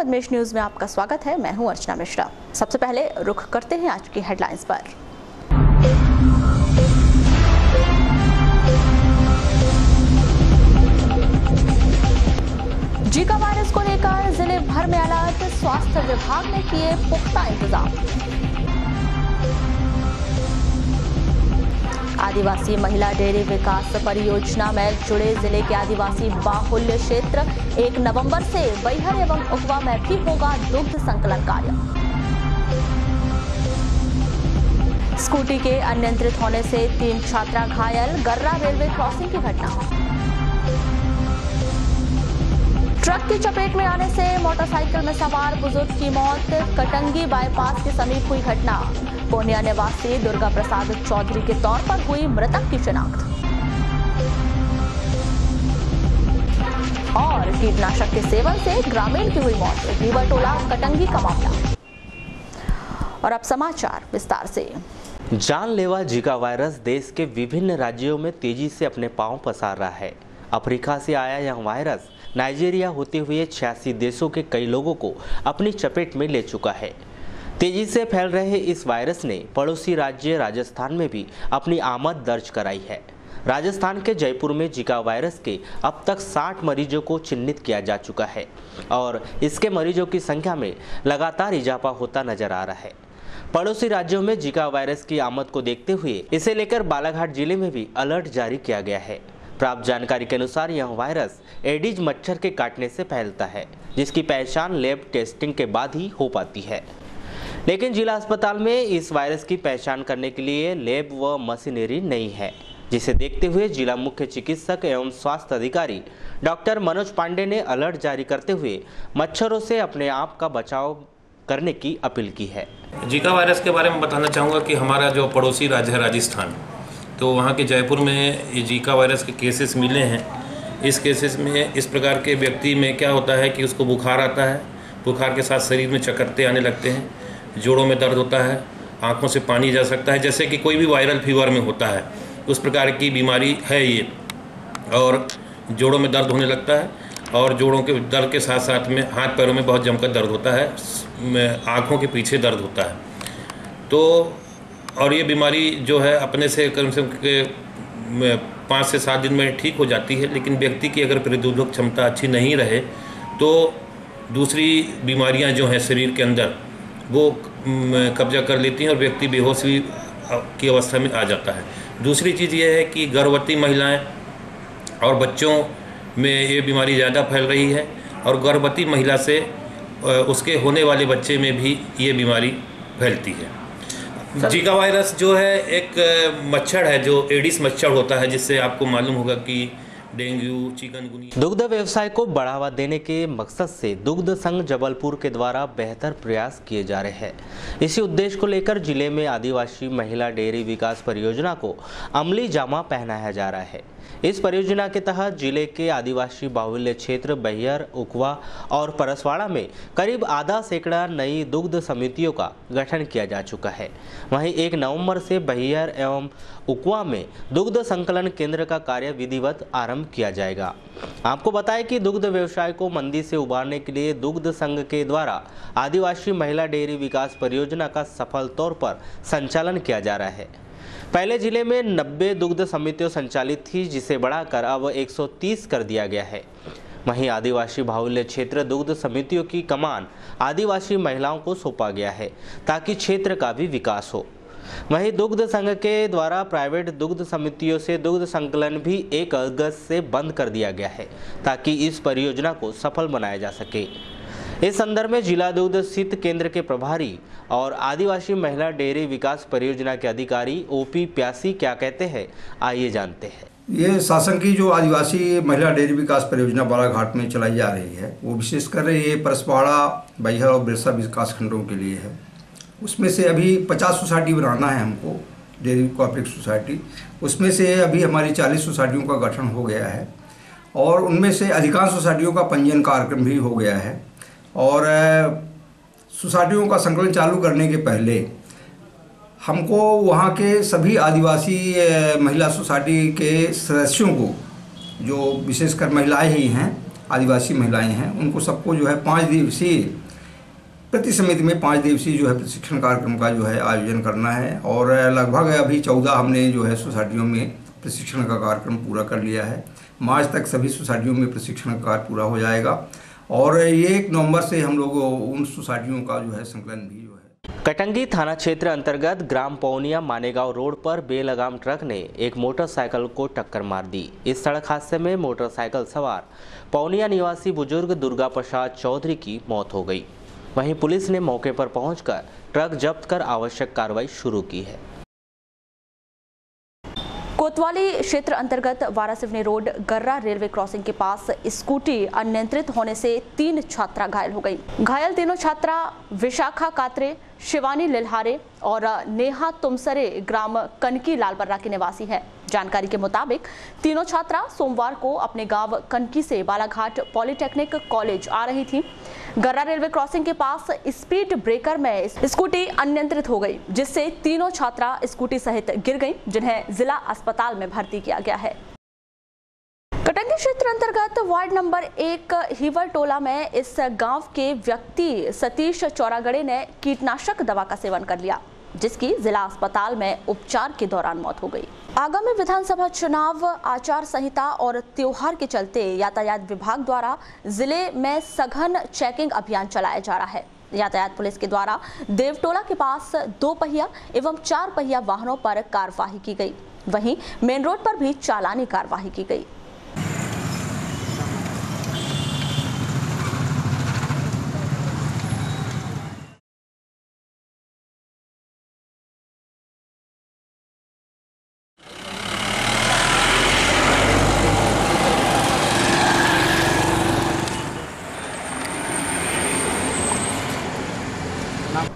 Padmesh news में आपका स्वागत है। मैं हूं अर्चना मिश्रा। सबसे पहले रुख करते हैं आज की हेडलाइंस पर। जीका वायरस को लेकर जिले भर में अलर्ट, स्वास्थ्य विभाग ने किए पुख्ता इंतजाम। आदिवासी महिला डेयरी विकास परियोजना में जुड़े जिले के आदिवासी बाहुल्य क्षेत्र 1 नवंबर से बैहर एवं उकवा में भी होगा दुग्ध संकलन कार्य। स्कूटी के अनियंत्रित होने से 3 छात्रा घायल, गर्रा रेलवे क्रॉसिंग की घटना। ट्रक की चपेट में आने से मोटरसाइकिल में सवार बुजुर्ग की मौत, कटंगी बाईपास के समीप हुई घटना। पूर्णिया निवासी दुर्गा प्रसाद चौधरी के तौर पर हुई मृतक की शिनाख्त। और कीटनाशक के सेवन से ग्रामीण की हुई मौत, दीवाटोला कटंगी का मामला। और अब समाचार विस्तार से। जानलेवा जीका वायरस देश के विभिन्न राज्यों में तेजी से अपने पांव पसार रहा है। अफ्रीका से आया यह वायरस नाइजीरिया होते हुए 86 देशों के कई लोगों को अपनी चपेट में ले चुका है। तेजी से फैल रहे इस वायरस ने पड़ोसी राज्य राजस्थान में भी अपनी आमद दर्ज कराई है। राजस्थान के जयपुर में जीका वायरस के अब तक 60 मरीजों को चिन्हित किया जा चुका है और इसके मरीजों की संख्या में लगातार इजाफा होता नजर आ रहा है। पड़ोसी राज्यों में जीका वायरस की आमद को देखते हुए इसे लेकर बालाघाट जिले में भी अलर्ट जारी किया गया है। प्राप्त जानकारी के अनुसार यह वायरस एडिज मच्छर के काटने से फैलता है, जिसकी पहचान लैब टेस्टिंग के बाद ही हो पाती है। लेकिन जिला अस्पताल में इस वायरस की पहचान करने के लिए लैब व मशीनरी नहीं है, जिसे देखते हुए जिला मुख्य चिकित्सक एवं स्वास्थ्य अधिकारी डॉक्टर मनोज पांडे ने अलर्ट जारी करते हुए मच्छरों से अपने आप का बचाव करने की अपील की है। जीका वायरस के बारे में बताना चाहूँगा कि हमारा जो पड़ोसी राज्य है राजस्थान, तो वहाँ के जयपुर में ये जीका वायरस के केसेस मिले हैं। इस केसेस में इस प्रकार के व्यक्ति में क्या होता है कि उसको बुखार आता है, बुखार के साथ शरीर में चकत्ते आने लगते हैं, जोड़ों में दर्द होता है, आंखों से पानी जा सकता है, जैसे कि कोई भी वायरल फीवर में होता है उस प्रकार की बीमारी है ये। और जोड़ों में दर्द होने लगता है और जोड़ों के दर्द के साथ साथ में हाथ पैरों में बहुत जमकर दर्द होता है, आँखों के पीछे दर्द होता है। तो और ये बीमारी जो है अपने से कम से कम 5 से 7 दिन में ठीक हो जाती है, लेकिन व्यक्ति की अगर प्रतिरोधक क्षमता अच्छी नहीं रहे तो दूसरी बीमारियां जो हैं शरीर के अंदर वो कब्जा कर लेती हैं और व्यक्ति बेहोशी की अवस्था में आ जाता है। दूसरी चीज़ ये है कि गर्भवती महिलाएं और बच्चों में ये बीमारी ज़्यादा फैल रही है और गर्भवती महिला से उसके होने वाले बच्चे में भी ये बीमारी फैलती है। जीका वायरस जो है एक मच्छर है जो एडिस मच्छर होता है, जिससे आपको मालूम होगा कि डेंगू, चिकनगुनिया। दुग्ध व्यवसाय को बढ़ावा देने के मकसद से दुग्ध संघ जबलपुर के द्वारा बेहतर प्रयास किए जा रहे हैं। इसी उद्देश्य को लेकर जिले में आदिवासी महिला डेयरी विकास परियोजना को अमली जामा पहनाया जा रहा है। इस परियोजना के तहत जिले के आदिवासी बाहुल्य क्षेत्र बैहर, उकवा और परसवाड़ा में करीब आधा सैकड़ा नई दुग्ध समितियों का गठन किया जा चुका है। वहीं 1 नवंबर से बैहर एवं उकवा में दुग्ध संकलन केंद्र का कार्य विधिवत आरंभ किया जाएगा। आपको बताएं कि दुग्ध व्यवसाय को मंदी से उबारने के लिए दुग्ध संघ के द्वारा आदिवासी महिला डेयरी विकास परियोजना का सफल तौर पर संचालन किया जा रहा है। पहले जिले में 90 दुग्ध समितियां संचालित थी, जिसे बढ़ाकर अब 130 कर दिया गया है। वहीं आदिवासी बाहुल्य क्षेत्र दुग्ध समितियों की कमान आदिवासी महिलाओं को सौंपा गया है, ताकि क्षेत्र का भी विकास हो। वहीं दुग्ध संघ के द्वारा प्राइवेट दुग्ध समितियों से दुग्ध संकलन भी 1 अगस्त से बंद कर दिया गया है, ताकि इस परियोजना को सफल बनाया जा सके। इस संदर्भ में जिला दुग्ध शीत केंद्र के प्रभारी और आदिवासी महिला डेयरी विकास परियोजना के अधिकारी ओपी प्यासी क्या कहते हैं, आइए जानते हैं। ये शासन की जो आदिवासी महिला डेयरी विकास परियोजना बालाघाट में चलाई जा रही है, वो विशेषकर ये परसवाड़ा, बैहर और बिरसा विकास खंडों के लिए है। उसमें से अभी 50 सोसाइटी बनाना है हमको, डेयरी कोऑपरेटिव सोसाइटी। उसमें से अभी हमारी 40 सोसाइटियों का गठन हो गया है और उनमें से अधिकांश सोसाइटियों का पंजीयन कार्यक्रम भी हो गया है। और सोसाइटियों का संकलन चालू करने के पहले हमको वहाँ के सभी आदिवासी महिला सोसाइटी के सदस्यों को, जो विशेषकर महिलाएं ही हैं, आदिवासी महिलाएं हैं उनको सबको जो है 5 दिवसीय प्रति समिति में 5 दिवसीय जो है प्रशिक्षण कार्यक्रम का जो है आयोजन करना है। और लगभग अभी 14 हमने जो है सोसाइटियों में प्रशिक्षण का कार्यक्रम पूरा कर लिया है। मार्च तक सभी सोसाइटियों में प्रशिक्षण का कार्य पूरा हो जाएगा और ये 1 नवंबर से हम लोग उन सोसाइटियों का जो है संकलन भी जो है। कटंगी थाना क्षेत्र अंतर्गत ग्राम पौनिया मानेगांव रोड पर बेलगाम ट्रक ने एक मोटरसाइकिल को टक्कर मार दी। इस सड़क हादसे में मोटरसाइकिल सवार पौनिया निवासी बुजुर्ग दुर्गा प्रसाद चौधरी की मौत हो गई। वहीं पुलिस ने मौके पर पहुंचकर ट्रक जब्त कर आवश्यक कार्रवाई शुरू की है। कोतवाली क्षेत्र अंतर्गत वारासिवनी रोड गर्रा रेलवे क्रॉसिंग के पास स्कूटी अनियंत्रित होने से 3 छात्रा घायल हो गई। घायल तीनों छात्रा विशाखा कात्रे, शिवानी लिल्हारे और नेहा तुमसरे ग्राम कनकी लालबर्रा की निवासी है। जानकारी के मुताबिक तीनों छात्रा सोमवार को अपने गांव कनकी से बालाघाट पॉलिटेक्निक कॉलेज आ रही थी। गर्रा रेलवे क्रॉसिंग के पास स्पीड ब्रेकर में स्कूटी अनियंत्रित हो गई, जिससे तीनों छात्रा स्कूटी सहित गिर गईं, जिन्हें जिला अस्पताल में भर्ती किया गया है। कटंगी क्षेत्र अंतर्गत वार्ड नंबर 1 हिवर टोला में इस गांव के व्यक्ति सतीश चौरागड़े ने कीटनाशक दवा का सेवन कर लिया, जिसकी जिला अस्पताल में उपचार के दौरान मौत हो गई। आगामी विधानसभा चुनाव आचार संहिता और त्योहार के चलते यातायात विभाग द्वारा जिले में सघन चेकिंग अभियान चलाया जा रहा है। यातायात पुलिस के द्वारा देवटोला के पास 2 पहिया एवं 4 पहिया वाहनों पर कार्यवाही की गई। वहीं मेन रोड पर भी चालानी कार्यवाही की गई।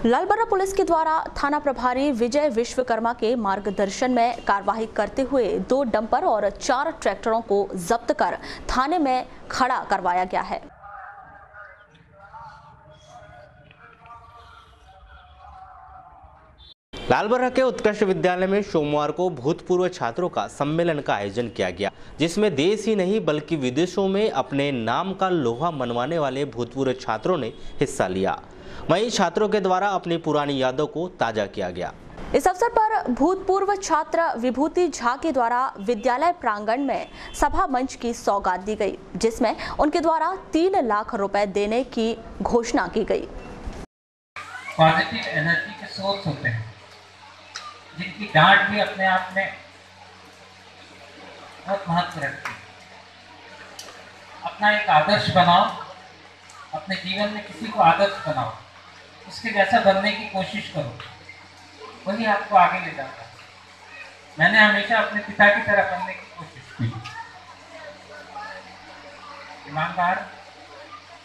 लालबर्रा पुलिस के द्वारा थाना प्रभारी विजय विश्वकर्मा के मार्गदर्शन में कार्यवाही करते हुए 2 डंपर और 4 ट्रैक्टरों को जब्त कर थाने में खड़ा करवाया गया है। लालबर्रा के उत्कृष्ट विद्यालय में सोमवार को भूतपूर्व छात्रों का सम्मेलन का आयोजन किया गया, जिसमें देश ही नहीं बल्कि विदेशों में अपने नाम का लोहा मनवाने वाले भूतपूर्व छात्रों ने हिस्सा लिया। वहीं छात्रों के द्वारा अपनी पुरानी यादों को ताजा किया गया। इस अवसर पर भूतपूर्व छात्र विभूति झा के द्वारा विद्यालय प्रांगण में सभा मंच की सौगात दी गई, जिसमें उनके द्वारा 3 लाख रुपए देने की घोषणा की गई। पॉजिटिव एनर्जी के सोर्स होते हैं, जिनकी डांट भी अपने आप में बहुत महत्व रखती है। अपना एक आदर्श बनाओ, अपने जीवन में किसी को आदर्श बनाओ, उसके जैसा बनने की कोशिश करो, वही आपको आगे ले जाता है। मैंने हमेशा अपने पिता की तरह बनने की कोशिश की। ईमानदार,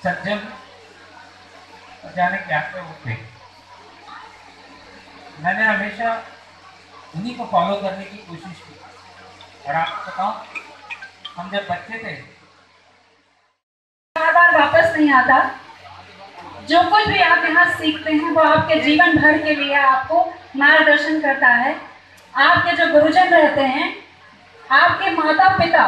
सज्जन और जाने क्या क्या होते। मैंने हमेशा उन्हीं को फॉलो करने की कोशिश की। और आपको बताऊं, हम जब बच्चे थे, बार वापस नहीं आता। जो कुछ भी आप यहाँ सीखते हैं वो आपके जीवन भर के लिए आपको मार्गदर्शन करता है। आपके जो गुरुजन रहते हैं, आपके माता पिता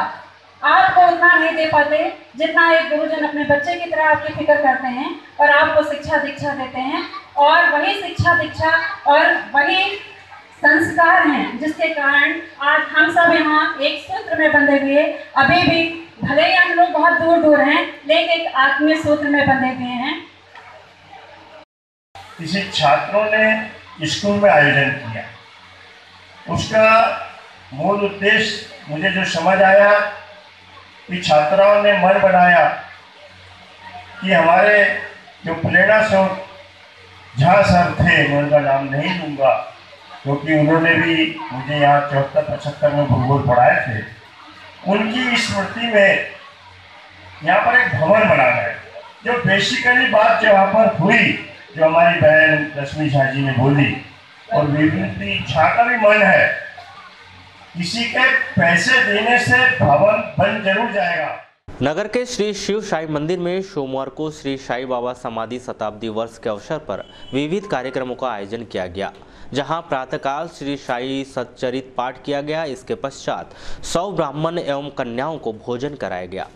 आपको उतना नहीं दे पाते जितना एक गुरुजन अपने बच्चे की तरह आपकी फिक्र करते हैं और आपको शिक्षा दीक्षा देते हैं। और वही शिक्षा दीक्षा और वही संस्कार हैं जिसके कारण आज हम सब यहाँ एक सूत्र में बंधे हुए, अभी भी भले ही हम लोग बहुत दूर दूर हैं, लेकिन एक आत्मीय सूत्र में बंधे हुए हैं। किसी छात्रों ने स्कूल में आयोजन किया, उसका मूल उद्देश्य मुझे जो समझ आया कि छात्राओं ने मन बनाया कि हमारे जो प्रेरणा स्रोत झा सर थे, मैं उनका नाम नहीं लूँगा क्योंकि उन्होंने भी मुझे यहाँ 74-75 में भूगोल पढ़ाए थे, उनकी स्मृति में यहाँ पर एक भवन बनाना है। जो बेसिकली बात जो यहाँ पर हुई, जो हमारी बहन रश्मि झा जी ने बोली, और विभूति झा का भी मन है, किसी के पैसे देने से भवन बन जरूर जाएगा। नगर के श्री शिव साई मंदिर में सोमवार को श्री साई बाबा समाधि शताब्दी वर्ष के अवसर पर विविध कार्यक्रमों का आयोजन किया गया, जहां प्रातःकाल श्री साई सच्चरित पाठ किया गया। इसके पश्चात 100 ब्राह्मण एवं कन्याओं को भोजन कराया गया।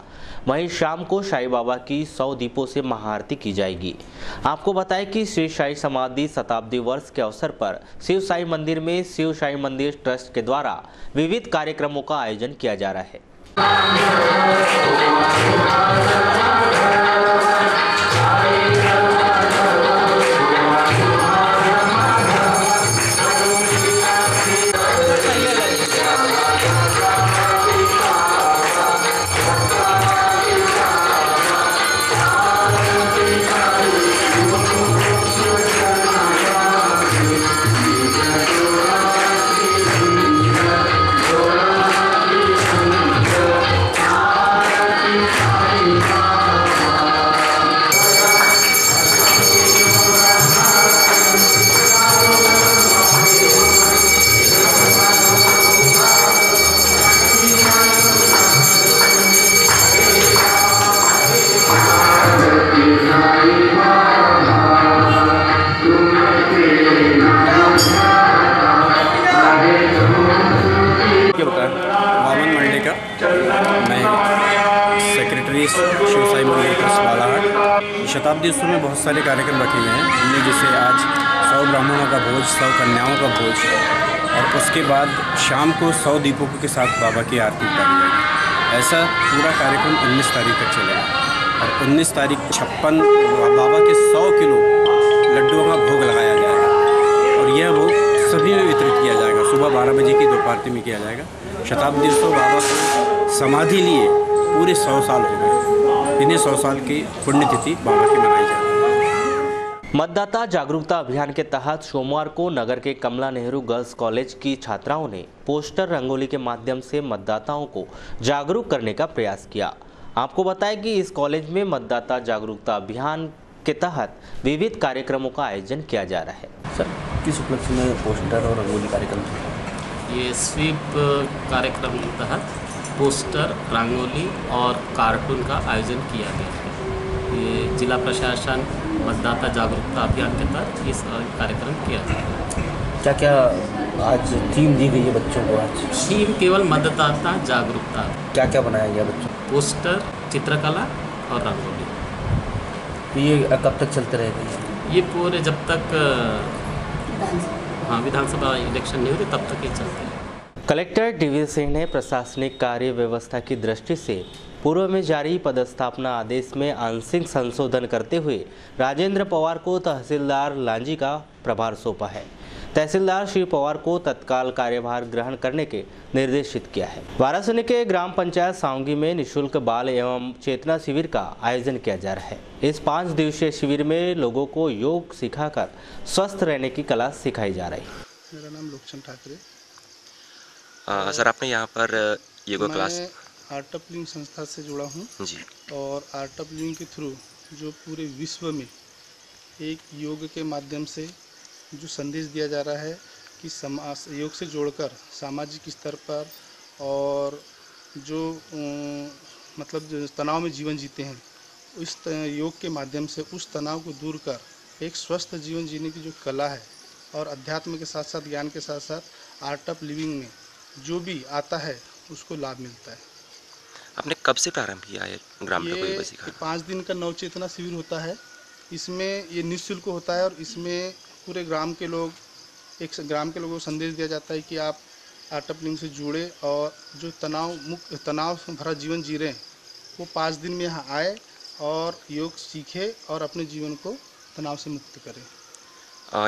वहीं शाम को साईं बाबा की 100 दीपों से महाआरती की जाएगी। आपको बताएं कि श्री साई समाधि शताब्दी वर्ष के अवसर पर शिव साई मंदिर में शिव साई मंदिर ट्रस्ट के द्वारा विविध कार्यक्रमों का आयोजन किया जा रहा है। वामन मंडे का मैं सेक्रेटरी शिव साई मंदिर ट्रस्ट बालाघाट। शताब्दी उत्सव में बहुत सारे कार्यक्रम रखे गए हैं, जिनमें जैसे आज 100 ब्राह्मणों का भोज, 100 कन्याओं का भोज और उसके बाद शाम को 100 दीपों के साथ बाबा की आरती उतारी जाएगी। ऐसा पूरा कार्यक्रम 19 तारीख तक चलेगा और 19 तारीख 56 बाबा के 100 किलो लड्डुओं का भोग लगाया जाएगा और यह भोग सभी में वितरित किया जाएगा। सुबह 12 बजे की दोपहर आरती में किया जाएगा। शताब्दी उत्सव बाबा को समाधि लिए पूरे 100 साल हो गए। इन्हें 100 साल की पुण्यतिथि बाबा की मनाई जाती है। मतदाता जागरूकता अभियान के तहत सोमवार को नगर के कमला नेहरू गर्ल्स कॉलेज की छात्राओं ने पोस्टर रंगोली के माध्यम से मतदाताओं को जागरूक करने का प्रयास किया। आपको बताएं कि इस कॉलेज में मतदाता जागरूकता अभियान के तहत विविध कार्यक्रमों का आयोजन किया जा रहा है। सर, किस उपलक्ष्य में पोस्टर और रंगोली कार्यक्रम? ये स्वीप कार्यक्रम के तहत पोस्टर, रंगोली और कार्टून का आयोजन किया गया है। ये जिला प्रशासन मतदाता जागरूकता अभियान के तहत इस कार्यक्रम किया गया है। क्या क्या आज थीम दी गई है बच्चों को? आज थीम केवल मतदाता जागरूकता। क्या क्या बनाया गया बच्चों? पोस्टर, चित्रकला और रंगोली। तो ये कब तक चलते रहेगा? ये पूरे जब तक विधानसभा इलेक्शन नहीं होती तब तक ये चलते हैं। Collector DV. सिंह ने प्रशासनिक कार्य व्यवस्था की दृष्टि से पूर्व में जारी पदस्थापना आदेश में आंशिक संशोधन करते हुए राजेंद्र पवार को तहसीलदार लांजी का प्रभार सौंपा है। तहसीलदार श्री पवार को तत्काल कार्यभार ग्रहण करने के निर्देशित किया है। वाराणसी के ग्राम पंचायत सावंगी में निःशुल्क बाल एवं चेतना शिविर का आयोजन किया जा रहा है। इस 5 दिवसीय शिविर में लोगों को योग सिखाकर स्वस्थ रहने की कला सिखाई जा रही है। मेरा नाम लोकचंद ठाकरे। सर, आपने यहाँ पर yoga class? Art of living संस्था से जुड़ा हूँ जी, और आर्ट ऑफ लिविंग के थ्रू जो पूरे विश्व में एक योग के माध्यम से जो संदेश दिया जा रहा है कि योग से जोड़कर सामाजिक स्तर पर और जो मतलब जो तनाव में जीवन जीते हैं, इस योग के माध्यम से उस तनाव को दूर कर एक स्वस्थ जीवन जीने की जो कला है और अध्यात्म के साथ साथ ज्ञान के साथ साथ आर्ट ऑफ लिविंग में जो भी आता है उसको लाभ मिलता है। आपने कब से प्रारंभ किया है ग्रामीणों को योगा सिखाना? 5 दिन का नवचेतना शिविर होता है। इसमें ये निःशुल्क होता है और इसमें पूरे ग्राम के लोगों को संदेश दिया जाता है कि आप आर्ट ऑफ लिविंग से जुड़े और जो तनाव भरा जीवन जी रहे हैं वो 5 दिन में यहाँ आए और योग सीखे और अपने जीवन को तनाव से मुक्त करें।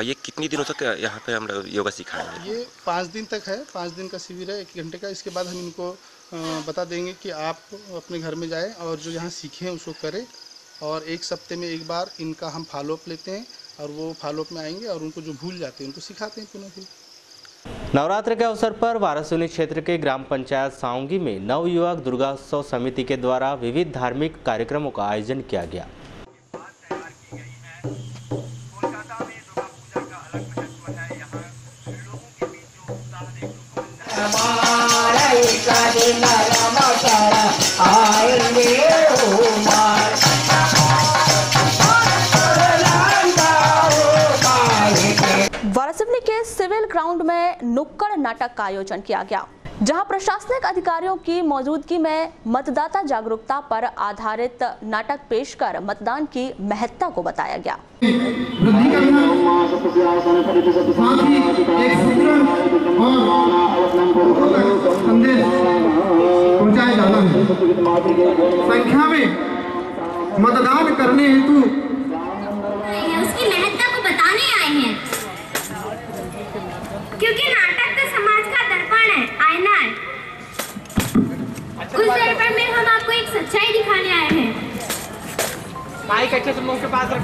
ये कितनी दिनों तक यहाँ पे हम योगा सिखाएंगे? ये 5 दिन तक है। 5 दिन का शिविर है, 1 घंटे का। इसके बाद हम इनको बता देंगे कि आप अपने घर में जाएं और जो यहाँ सीखे हैं उसको करें और 1 सप्ते में 1 बार इनका हम फॉलोअप लेते हैं और वो फॉलोअप में आएंगे और उनको जो भूल जाते हैं उनको सिखाते हैं पुनः फिर। नवरात्र के अवसर पर वाराणसी क्षेत्र के ग्राम पंचायत सावंगी में नवयुवक दुर्गोत्सव समिति के द्वारा विविध धार्मिक कार्यक्रमों का आयोजन किया गया। वाराणसी के सिविल ग्राउंड में नुक्कड़ नाटक का आयोजन किया गया, जहां प्रशासनिक अधिकारियों की मौजूदगी में मतदाता जागरूकता पर आधारित नाटक पेश कर मतदान की महत्ता को बताया गया। वृद्धि करना, साथ ही एक सुदृढ़ और संदेश पहुंचाया जाना है। संख्या में मतदान करने हेतु उसकी महत्ता को बताने आए हैं, क्योंकि नाटक तो समाज का दर्पण है, आईना है। उस दर्पण में हम आपको एक सच्चाई दिखाने आए हैं। माइक अच्छे से मुंह के पास रखो।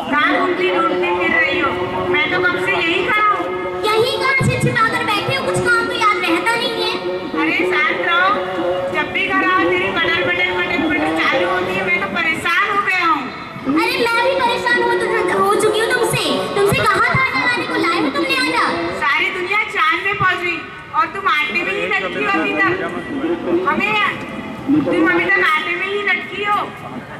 कहाँ ढूंढते फिर रही हो? मैं तो कब से यही खड़ा हूँ। यही कहाँ से छिपाकर बैठे हो? कुछ काम तो याद रहता नहीं है। अरे शांत रहो, जब भी घर आओ तेरी बटन चालू होती है। मैं तो परेशान हो गया हूँ। अरे मैं भी परेशान हो चुकी हूँ तुमसे कहा था आटा लाने को, लाए हो तुमने आटा? सारी दुनिया चांद में पहुँच गई और तुम आटे में ही लटकी हो अभी तक। तुम अभी तक आटे में ही लटकी हो।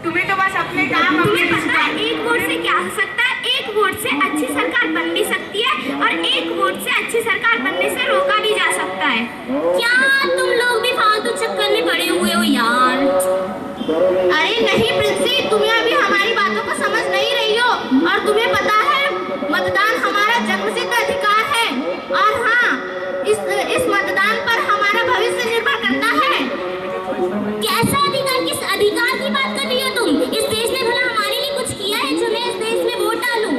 तुम्हें तो बस अपने काम। तुम्हें पता है एक वोट से क्या हो सकता है? एक वोट से अच्छी सरकार बन भी सकती है और एक वोट से अच्छी सरकार बनने से रोका भी जा सकता है। क्या तुम लोग भी फालतू चक्कर में पड़े हुए हो यार? अरे नहीं प्रिंसी, तुम्हें अभी हमारी बातों को समझ नहीं रही हो। और तुम्हें पता है मतदान हमारा जन्मसिद्ध अधिकार है और हाँ, इस मतदान पर हमारा भविष्य निर्भर करता है। कैसा अधिकार? किस अधिकार की बात कर रही हो तुम? इस देश ने भला हमारे लिए कुछ किया है जो मैं इस देश में वोट डालूं?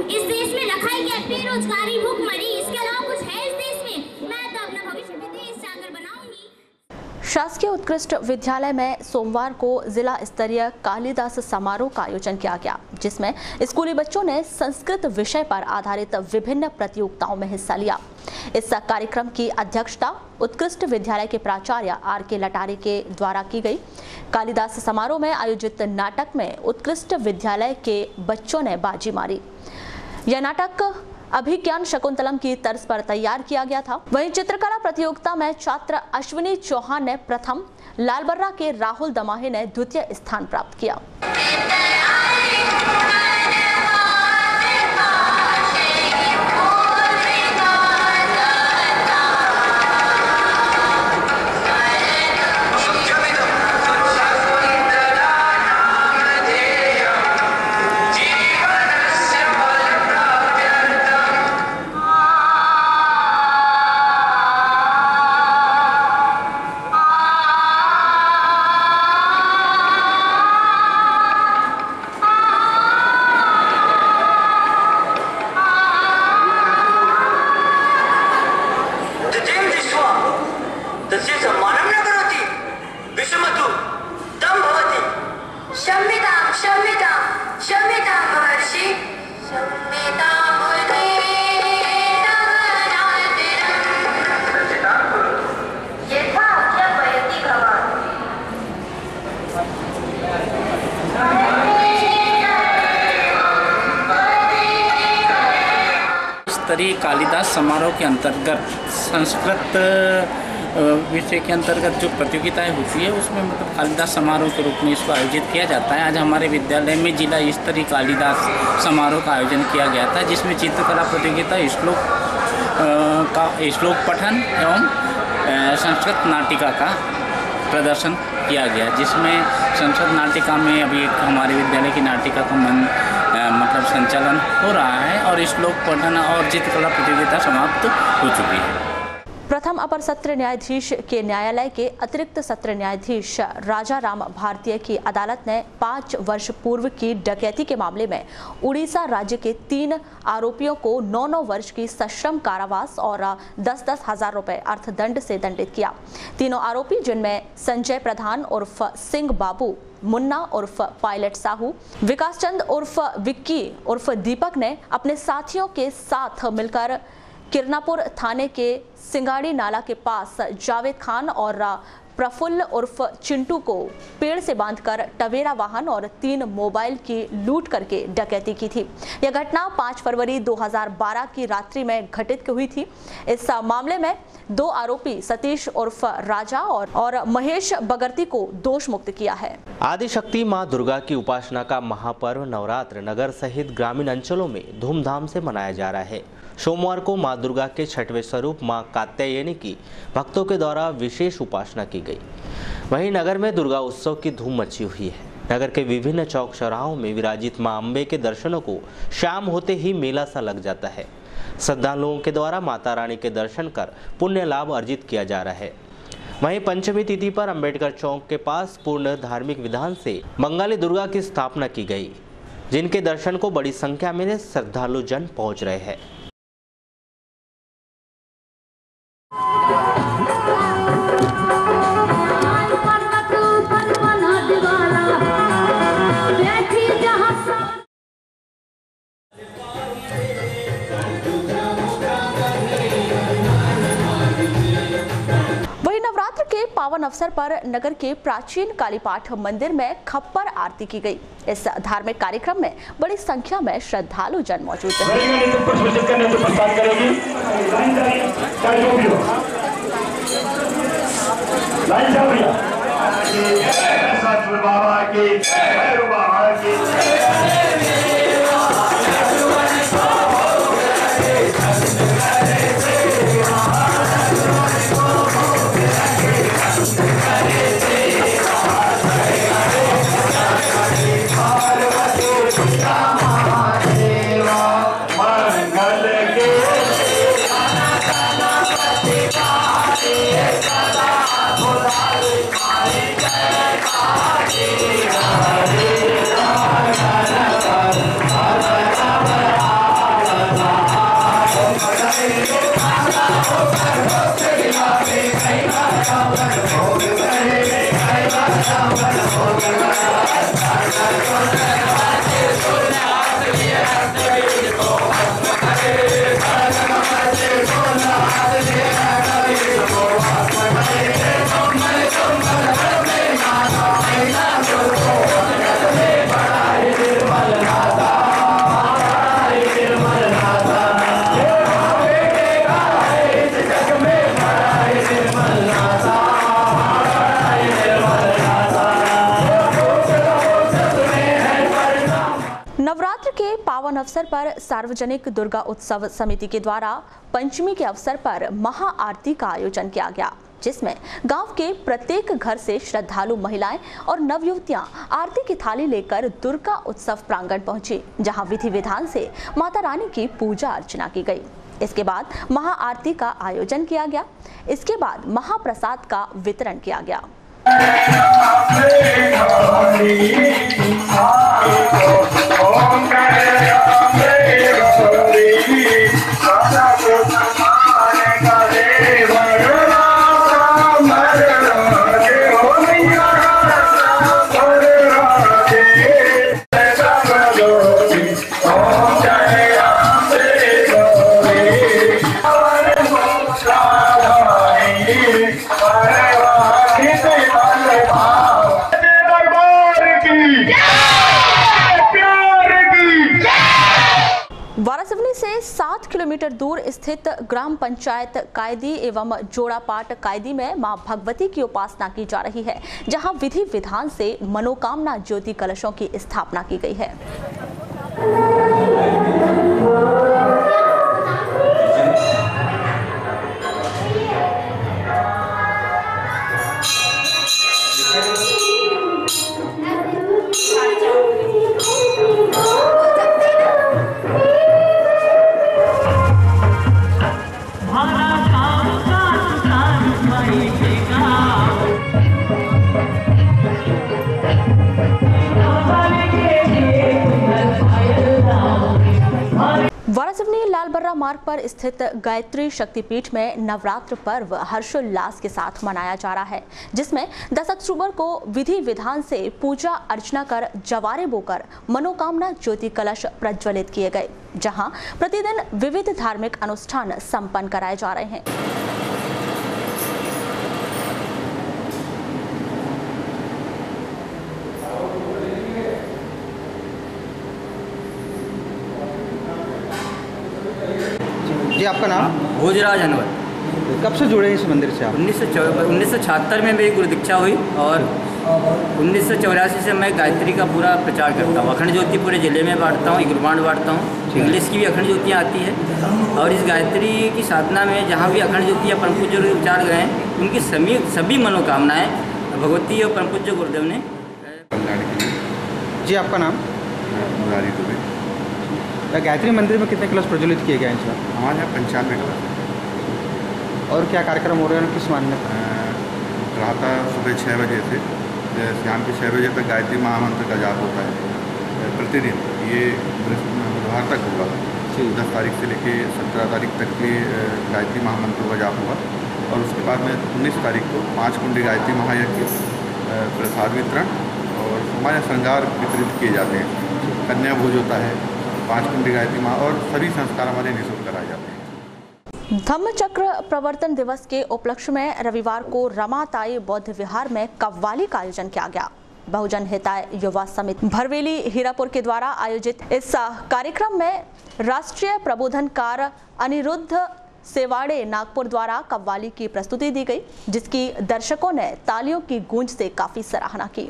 इस देश में रखा क्या? बेरोजगारी, भूखमरी, इसके अलावा कुछ है इस देश में? मैं तो अपना भविष्य विदेश जाकर बनाऊंगी। शासकीय उत्कृष्ट विद्यालय में सोमवार को जिला स्तरीय कालिदास समारोह का आयोजन किया गया, जिसमें स्कूली बच्चों ने संस्कृत विषय पर आधारित विभिन्न प्रतियोगिताओं में हिस्सा लिया। इस कार्यक्रम की अध्यक्षता उत्कृष्ट विद्यालय के प्राचार्य आर.के. लटारी के द्वारा की गई। कालिदास समारोह में आयोजित नाटक में उत्कृष्ट विद्यालय के बच्चों ने बाजी मारी। यह नाटक अभिज्ञान शकुंतलम की तर्ज पर तैयार किया गया था। वहीं चित्रकला प्रतियोगिता में छात्र अश्विनी चौहान ने प्रथम, लालबर्रा के राहुल दमाहे ने द्वितीय स्थान प्राप्त किया। स्तरीय कालिदास समारोह के अंतर्गत संस्कृत विषय के अंतर्गत जो प्रतियोगिताएं होती है उसमें मतलब कालिदास समारोह के रूप में इसको आयोजित किया जाता है। आज हमारे विद्यालय में जिला स्तरीय कालिदास समारोह का आयोजन किया गया था, जिसमें चित्रकला प्रतियोगिता, श्लोक पठन एवं संस्कृत नाटिका का प्रदर्शन किया गया, जिसमें संस्कृत नाटिका में अभी हमारे विद्यालय की नाटिका का मतलब संचालन हो रहा है और श्लोक पठन और चित्रकला प्रतियोगिता समाप्त हो चुकी है। प्रथम अपर सत्र न्यायाधीश के न्यायालय के अतिरिक्त सत्र न्यायाधीश राजा राम भारतीय की अदालत ने 5 वर्ष पूर्व की डकैती के मामले में उड़ीसा राज्य के 3 आरोपियों को 9-9 वर्ष की सश्रम कारावास और 10-10 हजार रुपए अर्थदंड से दंडित किया। तीनों आरोपी, जिनमें संजय प्रधान उर्फ सिंह बाबू, मुन्ना उर्फ पायलट साहू, विकास चंद उर्फ विक्की उर्फ दीपक ने अपने साथियों के साथ मिलकर किरनापुर थाने के सिंगाड़ी नाला के पास जावेद खान और प्रफुल्ल उर्फ चिंटू को पेड़ से बांधकर टवेरा वाहन और 3 मोबाइल की लूट करके डकैती की थी। यह घटना 5 फरवरी 2012 की रात्रि में घटित हुई थी। इस मामले में 2 आरोपी सतीश उर्फ राजा और महेश बगर्ती को दोष मुक्त किया है। आदिशक्ति मां दुर्गा की उपासना का महापर्व नवरात्र नगर सहित ग्रामीण अंचलों में धूमधाम से मनाया जा रहा है। सोमवार को मां दुर्गा के छठवें स्वरूप मां कात्यायनी की भक्तों के द्वारा विशेष उपासना की गई। वहीं नगर में दुर्गा उत्सव की धूम मची हुई है। नगर के विभिन्न चौक चौराहों में विराजित मां अम्बे के दर्शनों को शाम होते ही मेला सा लग जाता है। श्रद्धालुओं के द्वारा माता रानी के दर्शन कर पुण्य लाभ अर्जित किया जा रहा है। वहीं पंचमी तिथि पर अंबेडकर चौक के पास पूर्ण धार्मिक विधान से बंगाली दुर्गा की स्थापना की गई, जिनके दर्शन को बड़ी संख्या में श्रद्धालु जन पहुंच रहे हैं। पावन अवसर पर नगर के प्राचीन कालीपाठ मंदिर में खप्पर आरती की गई। इस धार्मिक कार्यक्रम में बड़ी संख्या में श्रद्धालु जन मौजूद अवसर पर सार्वजनिक दुर्गा उत्सव समिति के द्वारा पंचमी के अवसर पर महा आरती का आयोजन किया गया, जिसमें गांव के प्रत्येक घर से श्रद्धालु महिलाएं और नवयुवतियां आरती की थाली लेकर दुर्गा उत्सव प्रांगण पहुंची, जहां विधि विधान से माता रानी की पूजा अर्चना की गई। इसके बाद महा आरती का आयोजन किया गया। इसके बाद महाप्रसाद का वितरण किया गया। वारासिवनी से 7 किलोमीटर दूर स्थित ग्राम पंचायत कायदी एवं जोड़ापाट कायदी में मां भगवती की उपासना की जा रही है, जहां विधि विधान से मनोकामना ज्योति कलशों की स्थापना की गई है। वारासिवनी लालबर्रा मार्ग पर स्थित गायत्री शक्तिपीठ में नवरात्र पर्व हर्षोल्लास के साथ मनाया जा रहा है, जिसमें 10 अक्टूबर को विधि विधान से पूजा अर्चना कर जवारे बोकर मनोकामना ज्योति कलश प्रज्वलित किए गए, जहां प्रतिदिन विविध धार्मिक अनुष्ठान संपन्न कराए जा रहे हैं। जी, आपका नाम? भोजराज अनवर। कब से जुड़े हैं इस मंदिर से आप? 1976 में मेरी गुरु दीक्षा हुई और 1984 से मैं गायत्री का पूरा प्रचार करता हूँ। अखंड ज्योति पूरे ज़िले में बांटता हूँ, गुरबाण बांटता हूँ, इंग्लिश की भी अखंड ज्योतियाँ आती है। और इस गायत्री की साधना में जहाँ भी अखंड ज्योति या परम पूज्य विचार गए हैं, उनकी सभी मनोकामनाएँ भगवती और परम पूज्य गुरुदेव ने। जी, आपका नाम? मुरारी दुबे। गायत्री मंदिर में कितने क्लास प्रज्वलित किए गए हैं इस बार? हमारे यहाँ 95 क्लास। और क्या कार्यक्रम हो रहे हैं, किस मान्यता? प्रातः सुबह 6 बजे से शाम के 6 बजे तक गायत्री महामंत्र का जाप होता है प्रतिदिन। ये बुधवार तक होगा, 10 तारीख से लेके 17 तारीख तक के गायत्री महामंत्रों का जाप होगा। और उसके बाद में 19 तारीख को 5 कुंडी गायत्री महायज्ञ, प्रसाद वितरण और हमारे श्रृंगार वितरित किए जाते हैं। कन्या भोज होता है, 5 कुंडी गायत्री महा और सभी संस्कार हमारे निःशुल्क कराए जाते हैं। धम्मचक्र प्रवर्तन दिवस के उपलक्ष्य में रविवार को रमाताई बौद्ध विहार में कव्वाली का आयोजन किया गया। बहुजन हिताय युवा समिति भरवेली हीरापुर के द्वारा आयोजित इस कार्यक्रम में राष्ट्रीय प्रबोधनकार अनिरुद्ध सेवाड़े नागपुर द्वारा कव्वाली की प्रस्तुति दी गई, जिसकी दर्शकों ने तालियों की गूंज से काफी सराहना की।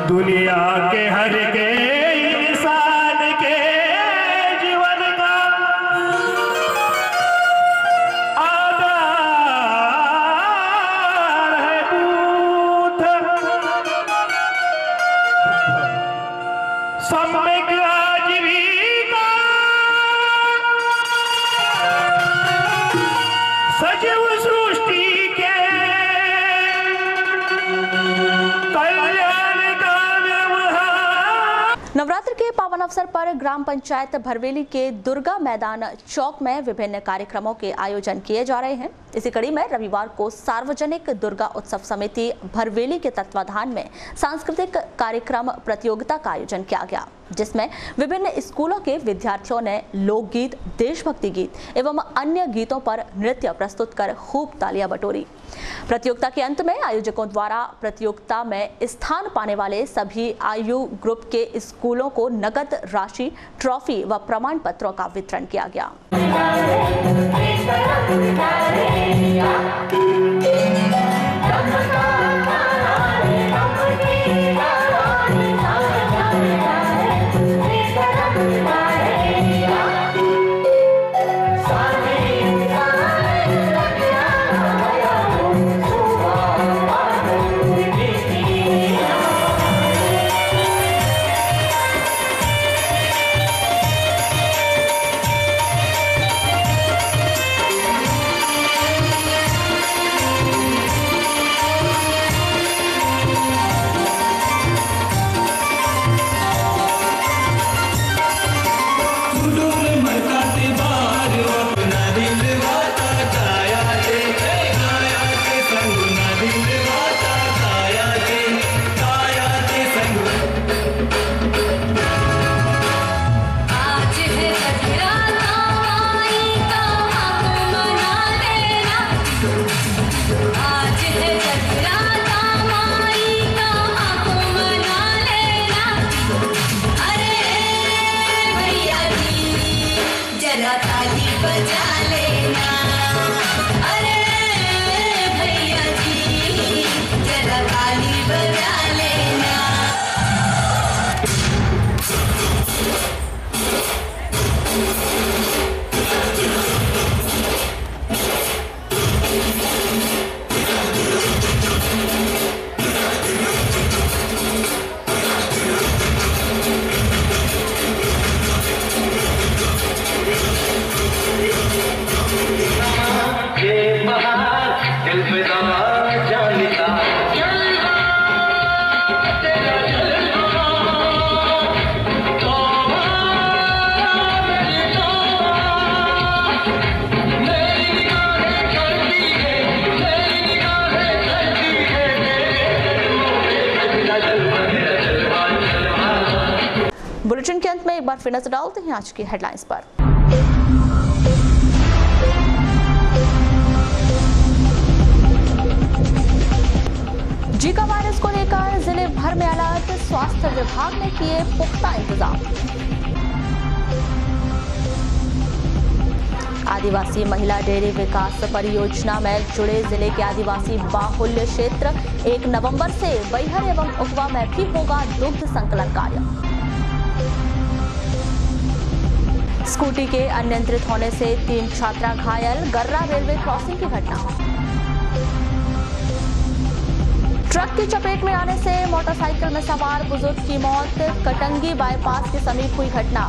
दुनिया के हर के इंसान के जीवन का आधार है बूथ। सम्यक आजीविका सजीव सृष्टि के नवरात्र के पावन अवसर पर ग्राम पंचायत भरवेली के दुर्गा मैदान चौक में विभिन्न कार्यक्रमों के आयोजन किए जा रहे हैं। इसी कड़ी में रविवार को सार्वजनिक दुर्गा उत्सव समिति भरवेली के तत्वाधान में सांस्कृतिक कार्यक्रम प्रतियोगिता का आयोजन किया गया, जिसमें विभिन्न स्कूलों के विद्यार्थियों ने लोकगीत, देशभक्ति गीत एवं अन्य गीतों पर नृत्य प्रस्तुत कर खूब तालियां बटोरी। प्रतियोगिता के अंत में आयोजकों द्वारा प्रतियोगिता में स्थान पाने वाले सभी आयु ग्रुप के स्कूलों को नगद राशि, ट्रॉफी व प्रमाण पत्रों का वितरण किया गया। बुलेटिन के अंत में एक बार फिर नजर डालते हैं आज की हेडलाइंस पर। जीका वायरस को लेकर जिले भर में अलर्ट, स्वास्थ्य विभाग ने किए पुख्ता इंतजाम। आदिवासी महिला डेयरी विकास परियोजना में जुड़े जिले के आदिवासी बाहुल्य क्षेत्र 1 नवंबर से बैहर एवं उकवा में भी होगा दुग्ध संकलन कार्य। स्कूटी के अनियंत्रित होने से 3 छात्रा घायल, गर्रा रेलवे क्रॉसिंग की घटना। ट्रक की चपेट में आने से मोटरसाइकिल में सवार बुजुर्ग की मौत, कटंगी बाईपास के समीप हुई घटना।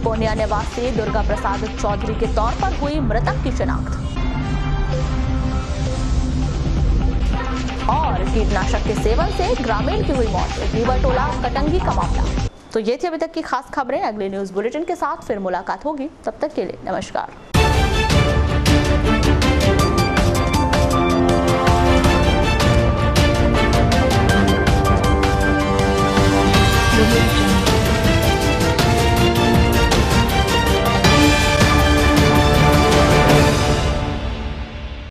पूर्णिया निवासी दुर्गा प्रसाद चौधरी के तौर पर हुई मृतक की शिनाख्त। और कीटनाशक के सेवन से ग्रामीण की हुई मौत, रीवा टोला कटंगी का मामला। तो ये थी अभी तक की खास खबरें। अगले न्यूज बुलेटिन के साथ फिर मुलाकात होगी, तब तक के लिए नमस्कार।